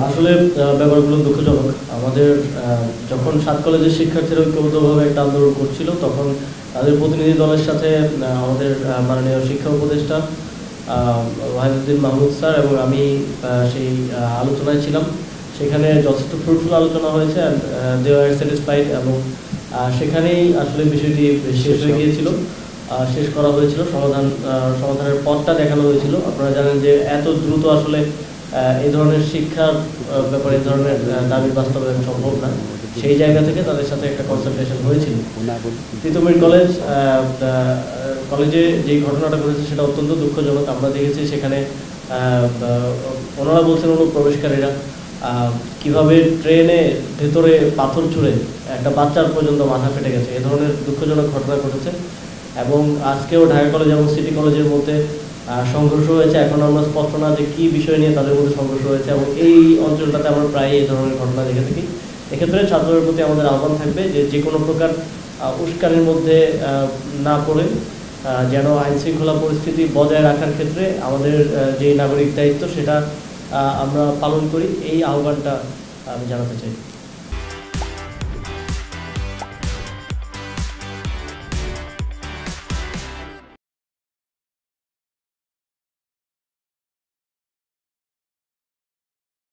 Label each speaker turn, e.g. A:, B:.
A: আসলে ব্যাপারগুলো দুঃখজনক। আমাদের যখন ৭ কলেজের শিক্ষার্থীরা ঐক্যবদ্ধভাবে একটা আন্দোলন করছিল, তখন তাদের প্রতিনিধি দলের সাথে আমাদের মাননীয় শিক্ষা উপদেষ্টা ওয়াহিদুদ্দিন মাহমুদ স্যার এবং আমি সেই আলোচনায় ছিলাম। সেখানে যথেষ্ট ফ্রুটফুল আলোচনা হয়েছে, অ্যান্ড দে আর স্যাটিসফাইড, এবং সেখানেই আসলে বিষয়টি শেষ হয়ে গিয়েছিল। শেষ করা হয়েছিল, সমাধানের পথটা দেখানো হয়েছিল। আপনারা জানেন যে এত দ্রুত আসলে এই ধরনের শিক্ষার ব্যাপারে এই ধরনের দাবি বাস্তবায়ন সম্ভব না। সেই জায়গা থেকে তাদের সাথে একটা কনসালটেশন হয়েছিল। তিতুমির কলেজে যেই ঘটনাটা ঘটেছে সেটা অত্যন্ত দুঃখজনক। আমরা দেখেছি সেখানে ওনারা বলছেন অনুপ্রবেশকারীরা কিভাবে ট্রেনে ভেতরে পাথর ছুঁড়ে একটা বাচ্চার পর্যন্ত মাথা ফেটে গেছে। এ ধরনের দুঃখজনক ঘটনা ঘটেছে। এবং আজকেও ঢাকা কলেজ এবং সিটি কলেজের মধ্যে সংঘর্ষ হয়েছে। এখন আমরা স্পষ্ট না যে কী বিষয় নিয়ে তাদের মধ্যে সংঘর্ষ হয়েছে, এবং এই অঞ্চলটাতে আমরা প্রায় এই ধরনের ঘটনা দেখে থাকি। এক্ষেত্রে ছাত্রদের প্রতি আমাদের আহ্বান থাকবে যে যে কোনো প্রকার উস্কানির মধ্যে না পড়ে যেন আইন শৃঙ্খলা পরিস্থিতি বজায় রাখার ক্ষেত্রে আমাদের যে নাগরিক দায়িত্ব সেটা আমরা পালন করি, এই আহ্বানটা আমি জানাতে চাই।